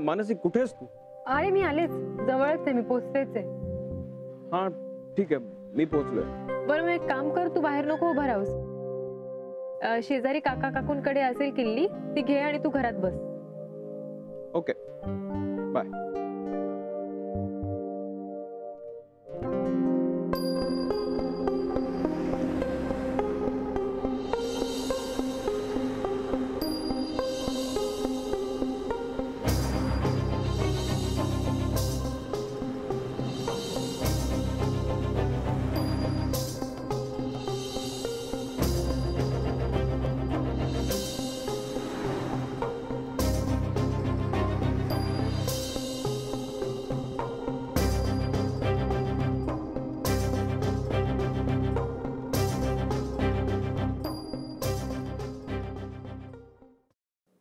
मानसी कुठेस तू? अरे मी आलेच, जवळच आहे, मी पोहोचतेच आहे. हा ठीक आहे, मी पोहोचलोय. बरं मग एक काम कर, तू बाहेर नको उभा राहूस. शेजारी काका काकूंकडे असेल किल्ली, ती घे आणि तू घरात बस. Okay bye.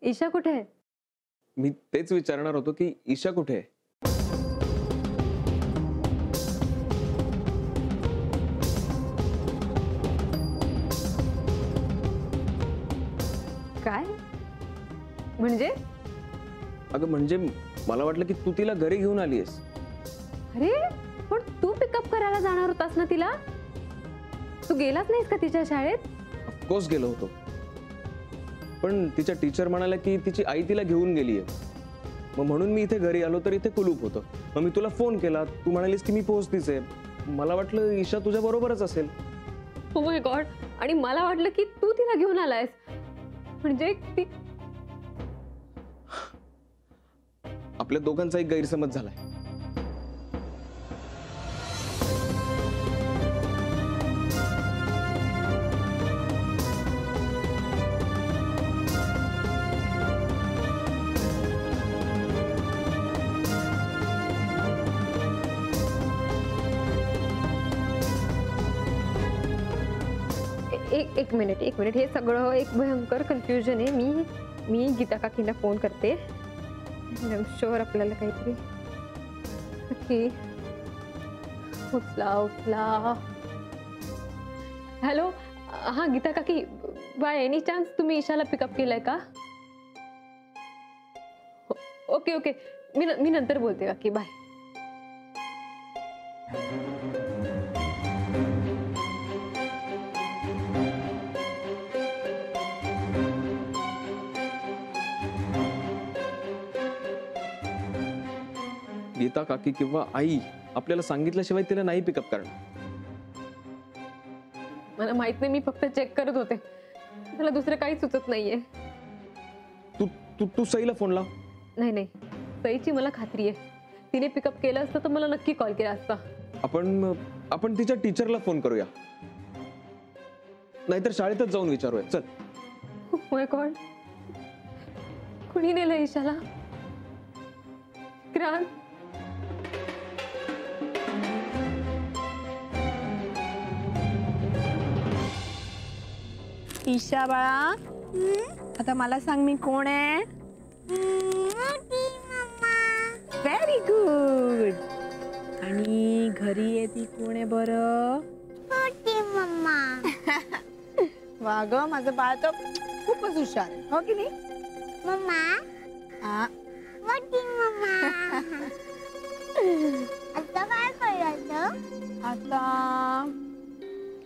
ईशा कुठे आहे? मी तेच विचारणार होतो की ईशा कुठे आहे? काय म्हणजे? अगं म्हणजे मला वाटलं की तू तिला घरी घेऊन आलीयस. अरे पण तू पिकअप करायला जाणार होतास ना तिला? तू गेलाच नाहीस का तिच्या शाळेत? ऑफकोर्स गेलो होतो, पण तिच्या टीचर म्हणाल्या की तिची आई तिला घेऊन गेलीये. मग म्हणून मी इथे घरी आलो तर इथे कुलूप होतं. मग मी तुला फोन केला, तू म्हणालीस की मी पोहोचतीच आहे. मला वाटलं ईशा तुझ्या बरोबरच असेल. ओ माय गॉड, आणि मला वाटलं की तू तिला घेऊन आलायस. म्हणजे ती आपल्या दोघांचा एक गैरसमज झालाय. एक मिनिट, हे सगळं एक भयंकर कन्फ्युजन आहे. मी गीता काकींना फोन करते. शुअर आपल्याला काहीतरी की उचला. हॅलो, हा गीता काकी, बाय एनी चान्स तुम्ही ईशाला पिकअप केलंय का? ओके मी नंतर बोलते काकी, बाय. गीता काकी किंवा आई आपल्याला सांगितल्याशिवाय तिला नाही पिकअप करणार. मला माहित नाही, मी फक्त चेक करत होते. मला दुसरं काही सुचत नाहीये. तू तू तू सईला फोन लाव. नाही, सईची मला खात्री आहे. तिने पिकअप केलं असतं तर मला नक्की कॉल केला असता. आपण तिच्या टीचरला फोन करूया, नाहीतर शाळेतच जाऊन विचारूया. चल. ओह गॉड, कुणी नेलं ईशाला? क्रांत, ईशा बाळा, आता मला सांग मी कोण आहे? Very good. आणि घरी आहे ती कोण आहे बरं? मम्मा. वा ग, माझं बाळ तर खूपच हुशार आहे, हो की नाही? मम्मा. आता काय करायचं? आता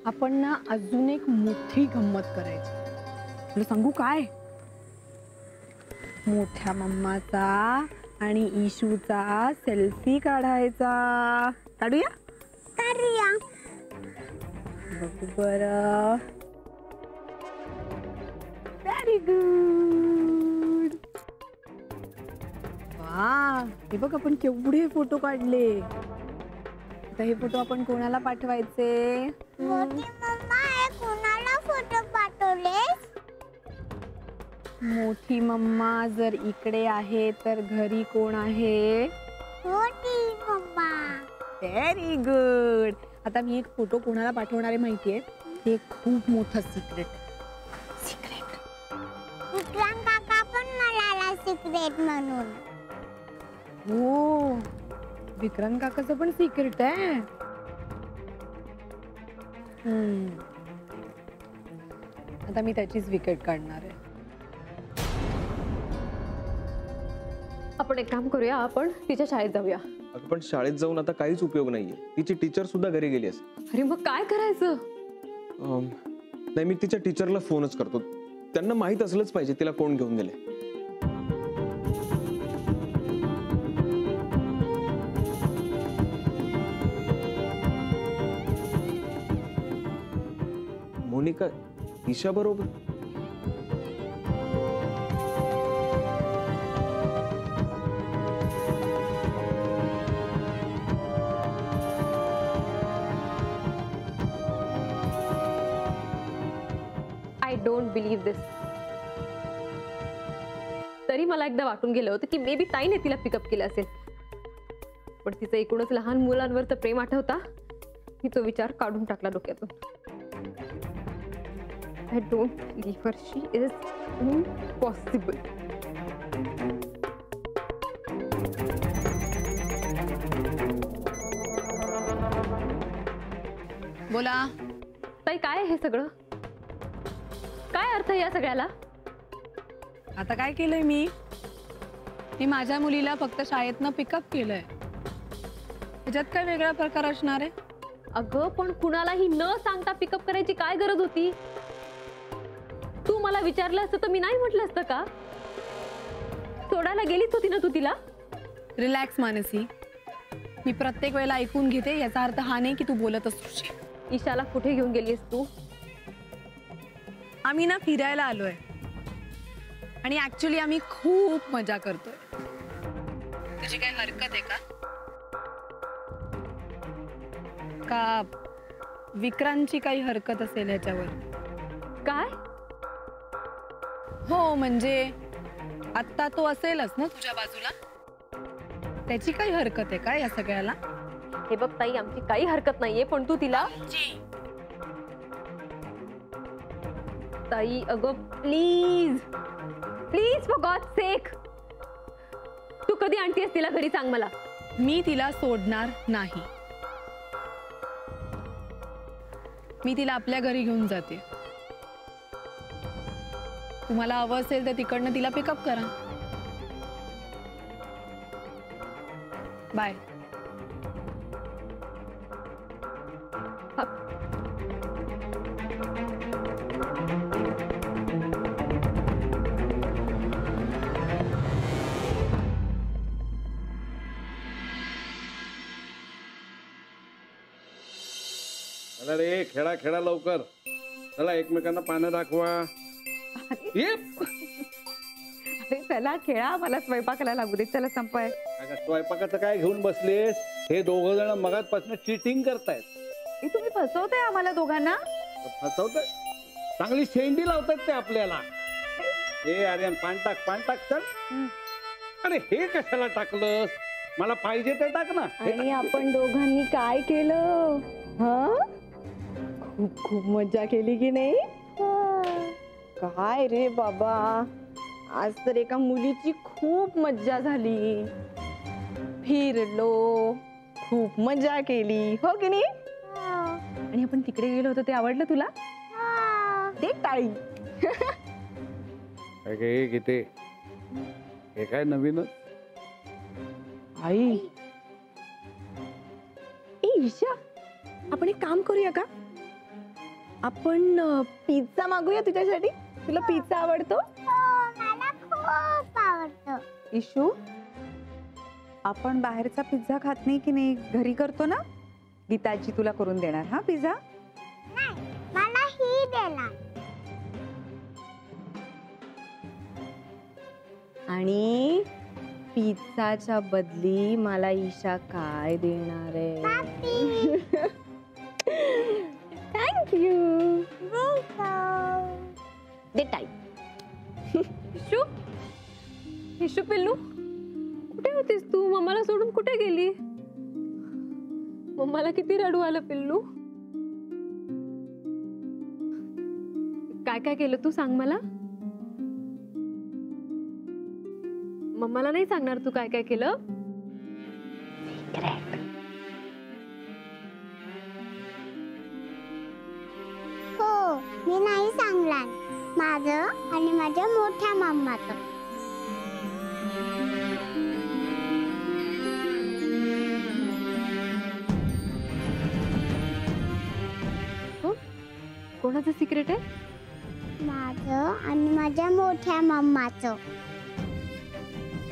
आपण ना अजून एक मोठी गंमत करायची. तुला सांगू काय? मोठ्या मम्माचा आणि इशूचा सेल्फी काढायचा. काढूया? काढूया. बघू बरं. Very good. वा, हे बघ आपण केवढे फोटो काढले. आता हे फोटो आपण कोणाला पाठवायचे? मोठी मम्मा, कोणाला फोटो पाठवलेस? मोठी मम्मा जर इकडे आहे तर घरी कोण आहे? मोठी मम्मा. Very good. आता मी एक फोटो कोणाला पाठवणार आहे माहितीये? हे खूप मोठं सिक्रेट. विक्रांत काका पण म्हणाला सिक्रेट म्हणून. हो, विक्रांत काकाचं पण सिक्रेट आहे. आता मी त्याचीच विकेट काढणार आहे. आपण एक काम करूया, आपण तिच्या शाळेत जाऊया. अगं पण शाळेत जाऊन आता काहीच उपयोग नाहीये. तिची टीचर सुद्धा घरी गेली असेल. अरे मग काय करायचं? नाही, मी तिच्या टीचरला फोनच करतो. त्यांना माहित असलंच पाहिजे तिला कोण घेऊन गेले. मोनिका ईशा बरोबर? आय डोंट बिलीव्ह दिस. तरी मला एकदा वाटून गेलं होतं की मे बी ताईने तिला पिकअप केलं असेल, पण तिचं एकूणच लहान मुलांवरचं प्रेम आठवता मी तो विचार काढून टाकला डोक्यातून. I don't believe her. She is impossible. बोला. ताई काय आहे हे सगळं? काय अर्थ आहे या सगळ्याला? आता काय केलंय मी माझ्या मुलीला फक्त शाळेतनं पिकअप केलंय. त्याच्यात काय वेगळा प्रकार असणार आहे? अगं पण कुणालाही न सांगता पिकअप करायची काय गरज होती? तू मला विचारलं असतं तर मी नाही म्हटलं असतं का? सोडायला गेलीच होती ना तू तिला? रिलॅक्स मानसी, मी प्रत्येक वेळेला ऐकून घेते, याचा अर्थ हा नाही की तू बोलत असशील. ईशाला कुठे घेऊन गेलीस तू? आम्ही ना फिरायला आलोय आणि ऍक्च्युली आम्ही खूप मजा करतोय. तुझी काय हरकत आहे का विक्रांतची काही हरकत असेल ह्याच्यावर? काय? हो म्हणजे आत्ता तो असेलच ना तुझ्या बाजूला, त्याची काही हरकत आहे का या सगळ्याला? हे बघ ताई, आमची काही हरकत नाहीये, पण तू तिला ताई अगं please please for God sake, तू कधी आणतेस तिला घरी सांग मला. मी तिला सोडणार नाही. मी तिला आपल्या घरी घेऊन जाते. तुम्हाला हवं असेल तर तिकडनं तिला पिकअप करा. बाय. चला रे, खेळा खेळा लवकर. चला एकमेकांना पानं दाखवा. ये. अरे चला खेळा, मला स्वयंपाकाला लागू दे. चला संपाय. अगं स्वयंपाकाचं काय घेऊन बसलेस? हे दोघं जण मगाचपासून चीटिंग करतायत. हे तुम्ही फसवताय आम्हाला दोघांना. फसवतात, चांगली शेंडी लावतात ते आपल्याला. हे आर्यन पान टाक चल. अरे हे कशाला टाकलंस? मला पाहिजे ते टाक ना. आणि आपण दोघांनी काय केलं? हा, खूप खूप मजा केली की नाही? काय रे बाबा, आज तर एका मुलीची खूप मज्जा झाली. फिरलो, खूप मजा केली, हो की नाही? आणि आपण तिकडे गेलो होतो ते आवडलं तुला? ते टाळी. काय किती हे काय नवीनच? आई, ए ईशा, आपण एक काम करूया का? आपण पिझ्झा मागूया तुझ्यासाठी. तुला पिझ्झा आवडतो? मला खूप आवडतो. इशू, आपण बाहेरचा पिझ्झा खात नाही की नाही? घरी करतो ना. गीताजी तुला करून देणार हा पिझ्झा. नाही, मला ही देणार. आणि पिझ्झाच्या बदली मला ईशा काय देणार आहे? थँक्यू. दे टाईम. इशू, इशू पिल्लू, कुठे होतीस तू? मम्माला सोडून कुठे गेली? मम्माला किती रडू आलं पिल्लू. काय काय केलं तू सांग मला. मम्माला नाही सांगणार तू काय काय केलं? हो, मी नाही सांगणार. माझं आणि माझ्या मोठ्या मम्माचं. कोणाचं सिक्रेट आहे? माझं आणि माझ्या मोठ्या मम्माचं.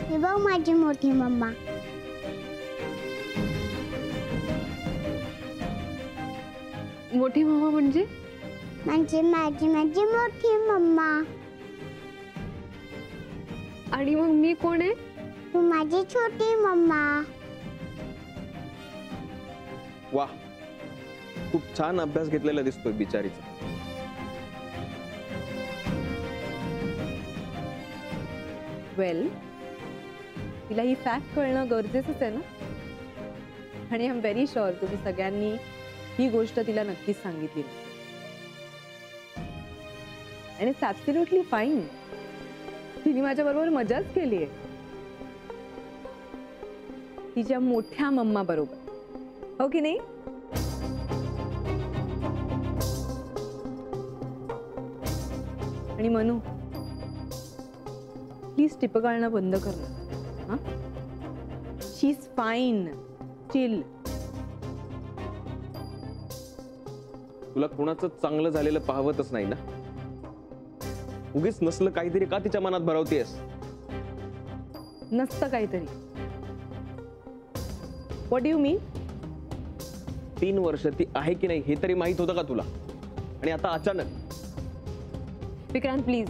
हे बघ माझी मोठी मम्मा. मोठी मामा म्हणजे? म्हणजे माझी मोठी मम्मा. आणि मग मी कोण आहे? तू माझी छोटी मम्मा. वा, खूप छान अभ्यास घेतलेला दिसतोय बिचारीचा. वेल, तिला ही फॅक्ट कळणं गरजेचंच आहे ना. आणि आय एम व्हेरी शुअर तुम्ही सगळ्यांनी ही गोष्ट तिला नक्कीच सांगितली. आणि इट्स ॲब्सोल्युटली फाईन. तिने माझ्या बरोबर मजाच केली आहे, तिच्या मोठ्या मम्मा बरोबर. हो की नाही? आणि मनू, प्लीज टिप गाळणं बंद कर ना. शी इज फाईन. चिल. तुला कुणाचं चांगलं झालेलं पाहवतच नाही ना. उगीच नसलं काहीतरी का तिच्या मनात भरवतेस? नसतं काहीतरी. व्हॉट डू यू मीन? 3 वर्ष ती आहे की नाही हे तरी माहित होतं का तुला? आणि आता अचानक. विक्रांत प्लीज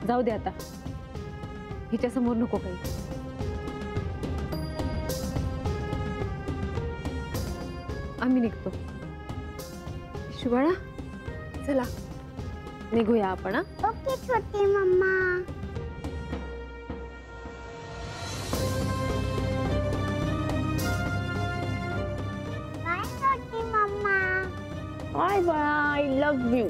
जाऊ दे आता. हिच्या समोर नको काही. आम्ही निघतो. शुभाळा चला निघूया आपण. ओके छोटी मम्मा. बाय छोटी mama. Bye bye. I love you.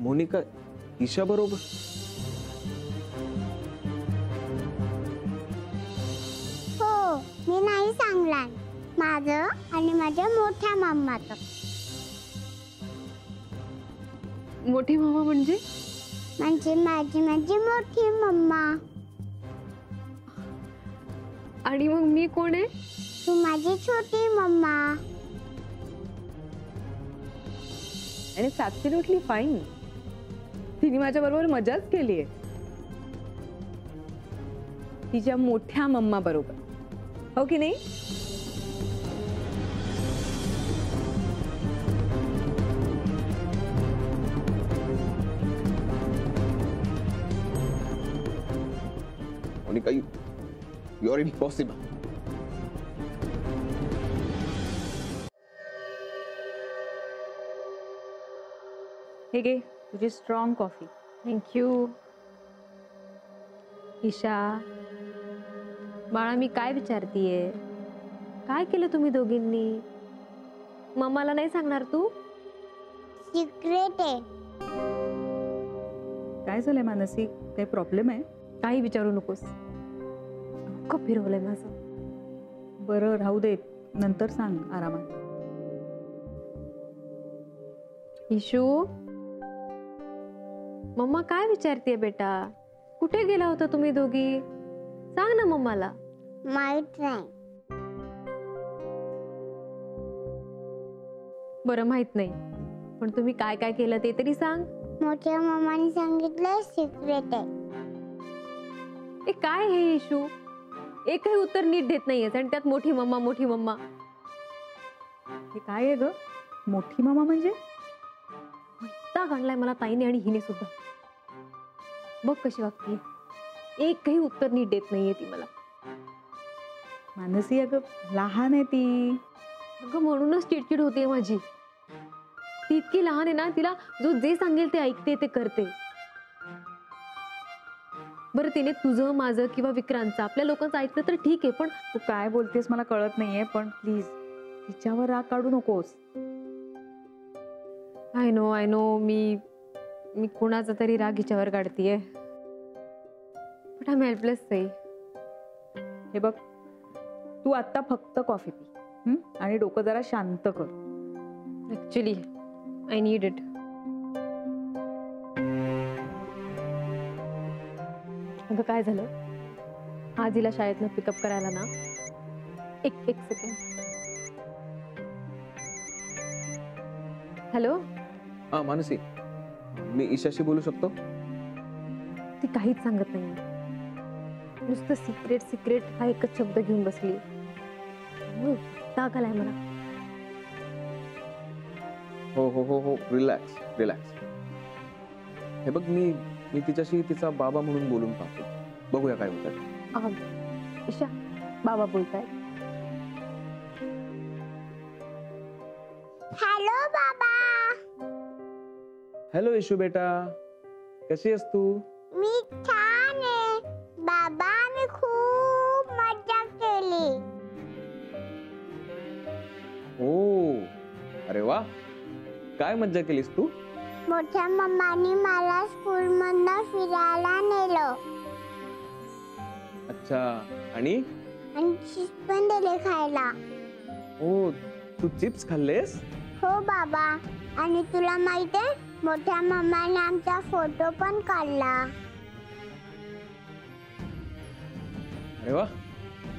Monica Isha बरोबर? हो, मी नाही सांगणार. माझं आणि माझ्या मोठ्या मम्माचं. मोठी मामा म्हणजे? म्हणजे माझी मोठी मम्मा. आणि मग मी कोण आहे? तू माझी छोटी मम्मा. आणि इट्स ॲब्सोल्युटली फाईन. तिने माझ्या बरोबर मजाच केली आहे, तिच्या मोठ्या मम्मा बरोबर. हो की नाही? Monica, you are impossible. हे घे तुझी स्ट्रॉंग कॉफी. थँक्यू. ईशा बाळा, मी काय विचारतीये? काय केलं तुम्ही दोघींनी? मम्माला नाही सांगणार तू? सिक्रेट आहे. काय झालंय मानसी? काही प्रॉब्लेम आहे? काही विचारू नकोस. खूप फिरवलंय माझं. बरं राहू दे, नंतर सांग आरामात. इशू, मम्मा काय विचारतीये बेटा? कुठे गेला होता तुम्ही दोघी? सांग ना मम्माला. माहित नाही. बरं माहित नाही, पण तुम्ही काय काय केलं ते तरी सांग. मोठ्या मम्माने सांगितलं सिक्रेट आहे. ए काय हे इशू, एकही उत्तर नीट देत नाहीयेस आणि त्यात मोठी मम्मा मोठी मम्मा. हे काय आहे ग, मोठी मामा म्हणजे? वैताग आणलाय मला ताईने आणि हिने सुद्धा. बघ कशी वागतीये, एकही उत्तर नीट देत नाहीये ती मला. मानसी अगं लहान आहे ती. अगं म्हणूनच चिडचिड होतीये माझी. ती इतकी लहान आहे ना, तिला जो जे सांगेल ते ऐकते, ते करते. बरं तिने तुझं माझं किंवा विक्रांतचं आपल्या लोकांचं ऐकलं तर ठीक आहे, पण तू काय बोलतेस मला कळत नाहीये, पण प्लीज तिच्यावर राग काढू नकोस. आय नो मी कोणाचा तरी राग हिच्यावर काढतीये, बट आय एम हेल्पलेस ताई. हे बघ, तू आता फक्त कॉफी पी आणि डोकं जरा शांत कर. Actually I need it. अगं काय झालं, आज हिला शाळेतनं पिकअप करायला ना, एक सेकंड. हॅलो, हा मानसी, मी ईशाशी बोलू शकतो? ती काहीच सांगत नाही, नुसतं सिक्रेट हा एकच शब्द घेऊन बसली. राग आलाय मला. हो रिलॅक्स. हे बघ, मी तिच्याशी तिचा बाबा म्हणून बोलून पाहतो, बघूया काय होतं. ईशा, बाबा बोलताय. हॅलो बाबा. हॅलो इशू बेटा, कशी आहेस तू? मी छान आहे बाबा. मी खूप मजा केली. ओ, अरे वा, काय मज्जा केलीस तू? मोठ्या मम्मानी मला स्कूल मधनं फिरायला नेलं अच्छा, आणि आणि चिप्स पण दिले खायला. ओ, तू चिप्स खाल्लेस? हो बाबा, आणि तुला माहितीये मोठ्या मम्माने आमचा फोटो पण काढला. अरे वा,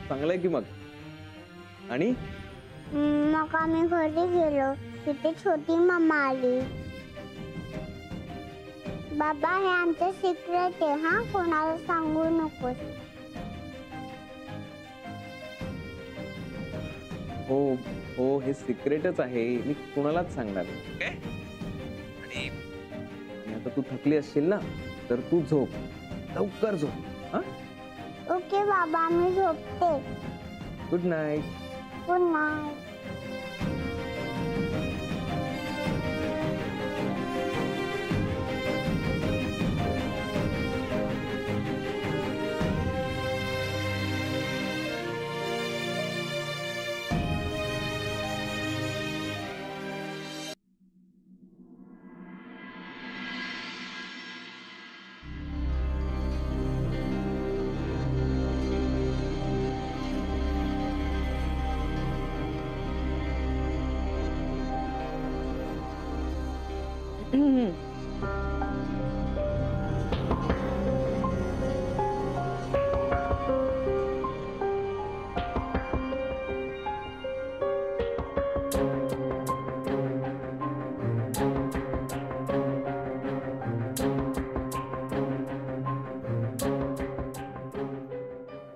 चांगलंय की मग. आणि मग आम्ही घरी गेलो, तिथे छोटी मम्मा आली. बाबा, हे आमचं सिक्रेट आहे हा, कोणाला सांगू नकोस. हो हे सिक्रेटच आहे, मी कुणालाच सांगणार नाही. आणि आता तू थकली असशील ना, तर तू झोप, लवकर झोप. हा, ओके बाबा, मी झोपते. Good night. Good night.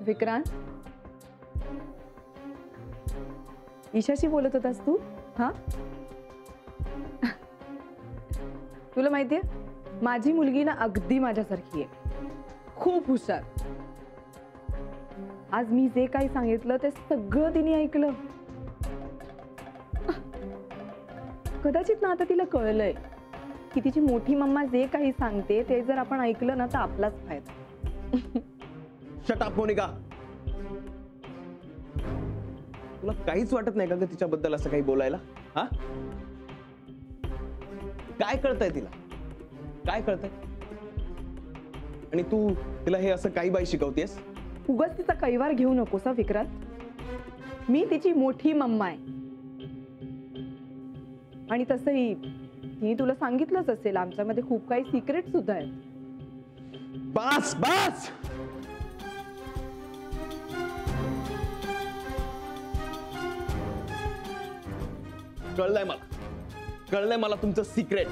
Vikrant, ईशाशी बोलत होतास तू? हा, तुला माहितीये माझी मुलगी ना अगदी माझ्यासारखी आहे, खूप हुशार. आज मी जे काही सांगितलं ते सगळं तिने ऐकलं. कदाचित ना आता तिला कळलंय की तिची मोठी मम्मा जे काही सांगते ते जर आपण ऐकलं ना तर आपलाच फायदा. Shut up Monica. तुला काहीच वाटत नाही का ग तिच्याबद्दल असं काही बोलायला? हा, काय कळतंय तिला? काय कळतंय? आणि तू तिला हे असं काही बाई शिकवतेस? उगाच तिचा कैवार घेऊ नकोस हा विक्रांत. मी तिची मोठी मम्मा आहे, आणि तसंही मी तुला सांगितलंच असेल आमच्यामध्ये खूप काही सिक्रेट सुद्धा आहेत. बस बस. कळलंय मला, कळलंय मला तुमचं सिक्रेट.